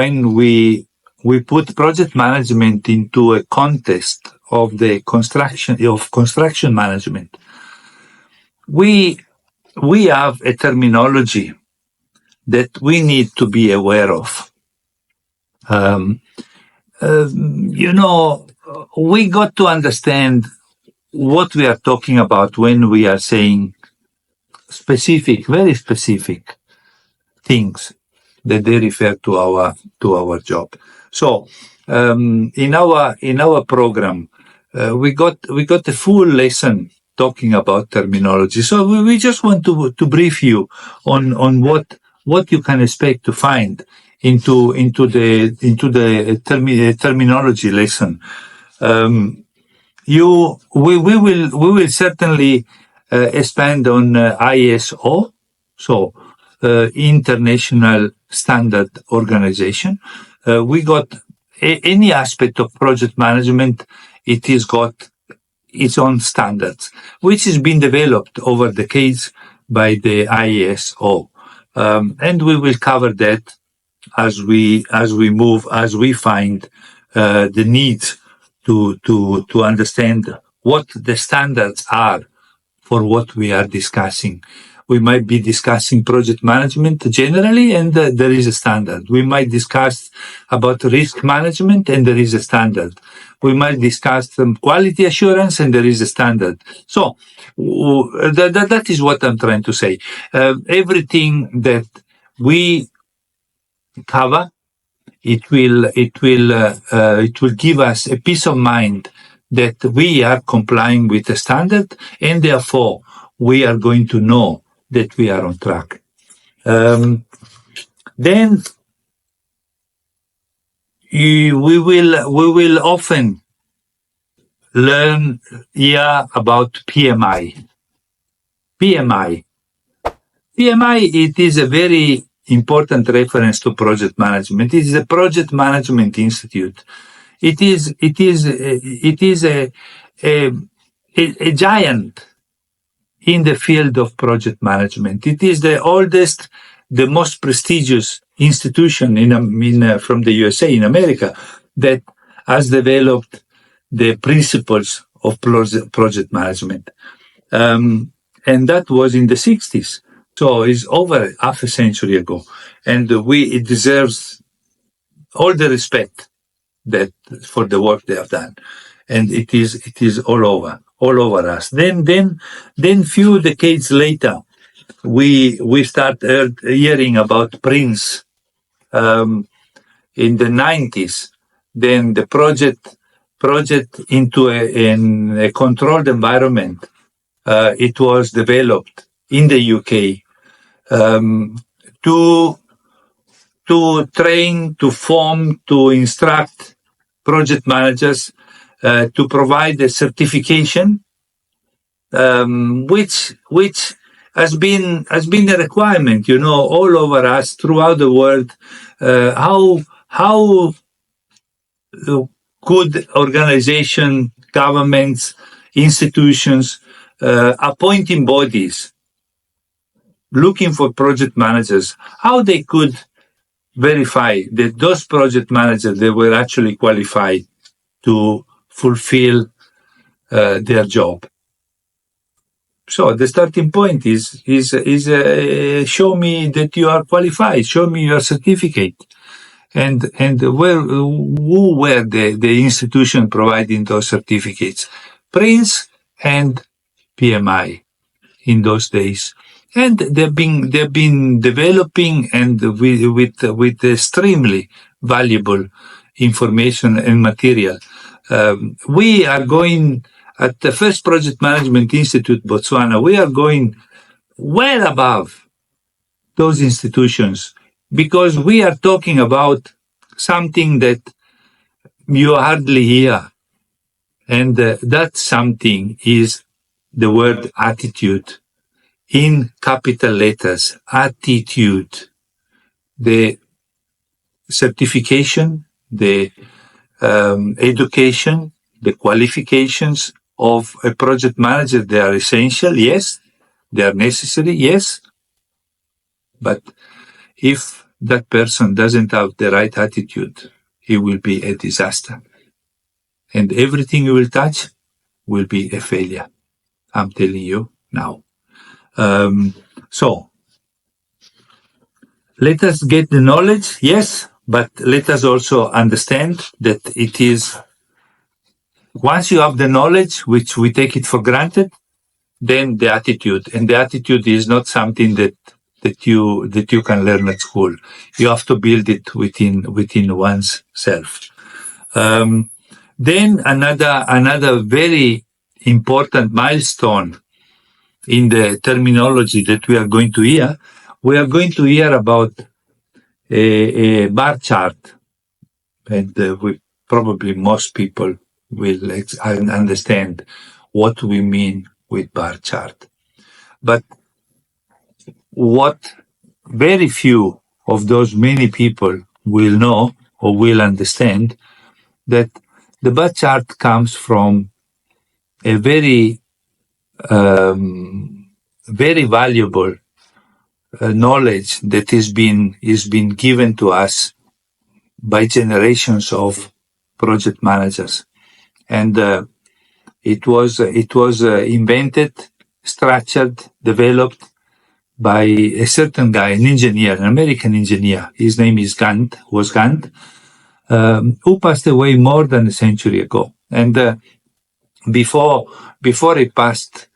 when we put project management into a context of the construction management, we have a terminology that we need to be aware of. We got to understand what we are talking about when we are saying very specific things that they refer to our job. So in our program, we got a full lesson talking about terminology. So we just want to brief you on what you can expect to find into the terminology lesson. We will certainly expand on ISO, so International Standard Organization. We got any aspect of project management. It has got its own standards, which has been developed over decades by the ISO, and we will cover that as we find the need to understand what the standards are for what we are discussing. We might be discussing project management generally, and there is a standard. We might discuss about risk management, and there is a standard. We might discuss quality assurance, and there is a standard. So that is what I'm trying to say. Everything that we cover, it will give us a peace of mind that we are complying with the standard, and therefore we are going to know that we are on track. Then we will often learn here about PMI. PMI, it is a very important reference to project management. It is a Project Management Institute. It is a giant in the field of project management. It is the oldest, the most prestigious institution from the USA, in America, that has developed the principles of project management. And that was in the 60s. So it's over half a century ago. And it deserves all the respect that for the work they have done. And it is all over us. Then few decades later, we start hearing about Prince in the 90s. Then the project into a controlled environment. It was developed in the UK to train, to form, to instruct project managers, to provide a certification, which has been a requirement, all over us throughout the world. How could organization, governments, institutions, appointing bodies looking for project managers, how they could verify that those project managers, they were actually qualified to fulfill their job. So the starting point is show me that you are qualified, show me your certificate. And who were the institution providing those certificates? Prince and PMI in those days. And they've been developing and with extremely valuable information and material. We are going at the First Project Management Institute, Botswana. We are going well above those institutions because we are talking about something that you hardly hear. And that something is the word attitude. In capital letters, attitude. The certification, the education, the qualifications of a project manager, they are essential, yes. They are necessary, yes. But if that person doesn't have the right attitude, he will be a disaster. And everything you will touch will be a failure. I'm telling you now. So let us get the knowledge, yes, but let us also understand that it is, once you have the knowledge, which we take it for granted, then the attitude, and the attitude is not something that you can learn at school. You have to build it within one's self. Then another very important milestone in the terminology that we are going to hear about a bar chart, and probably most people will understand what we mean with bar chart. But what very few of those many people will know or will understand, that the bar chart comes from a very very valuable knowledge that is been given to us by generations of project managers, and it was invented, structured, developed by a certain guy, an engineer, an American engineer. His name is Gant, who passed away more than a century ago. And before he passed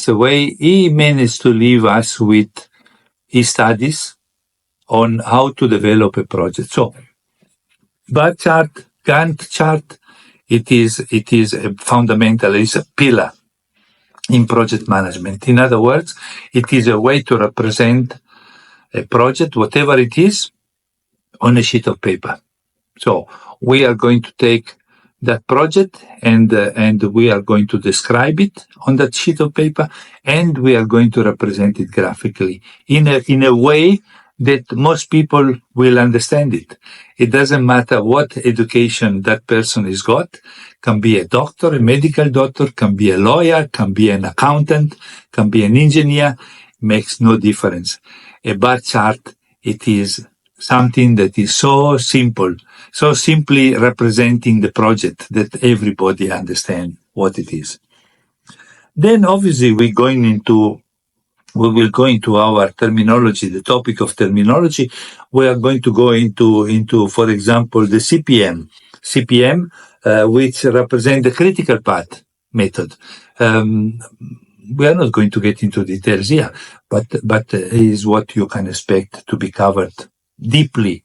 away, he managed to leave us with his studies on how to develop a project. So, bar chart, Gantt chart, it is a fundamental, it's a pillar in project management. In other words, it is a way to represent a project, whatever it is, on a sheet of paper. So we are going to take that project and we are going to describe it on that sheet of paper, and we are going to represent it graphically in a way that most people will understand it. It doesn't matter what education that person has got. Can be a doctor, a medical doctor, can be a lawyer, can be an accountant, can be an engineer. Makes no difference. A bar chart, it is something that is so simple, so simply representing the project that everybody understands what it is. Then obviously we will go into our terminology, the topic of terminology. We are going to go into, for example, the CPM, which represent the critical path method. We are not going to get into details here, but is what you can expect to be covered deeply,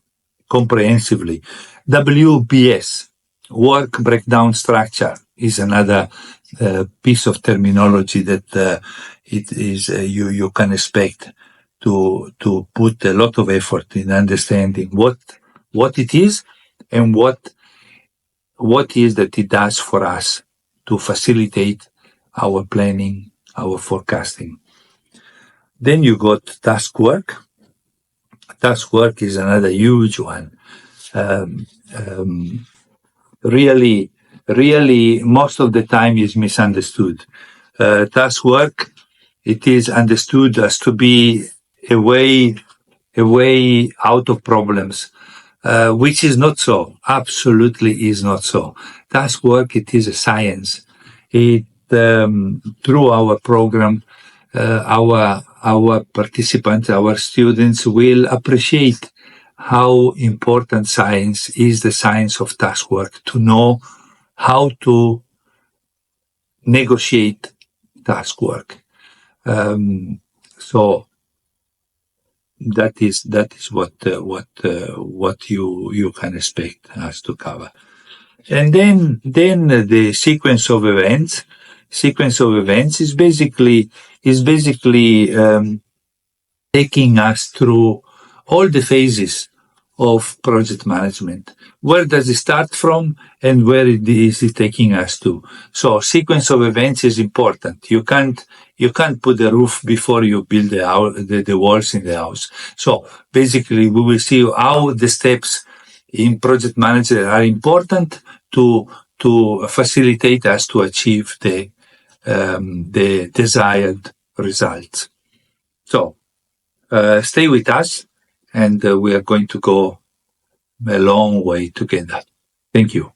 comprehensively. WBS, work breakdown structure, is another piece of terminology that it is you can expect to put a lot of effort in understanding what it is and what is that it does for us to facilitate our planning, our forecasting. Then you got task work. Task work is another huge one. Really, most of the time is misunderstood. Task work, it is understood as to be a way out of problems, which is not so. Absolutely is not so. Task work, it is a science. Through our program, our participants, our students will appreciate how important science is, the science of task work, to know how to negotiate task work. So that is what you can expect us to cover. And then the sequence of events. Sequence of events is basically taking us through all the phases of project management. Where does it start from and where is it taking us to? So sequence of events is important. You can't put the roof before you build the walls in the house. So basically we will see how the steps in project management are important to facilitate us to achieve the desired results. So stay with us, and we are going to go a long way together. Thank you.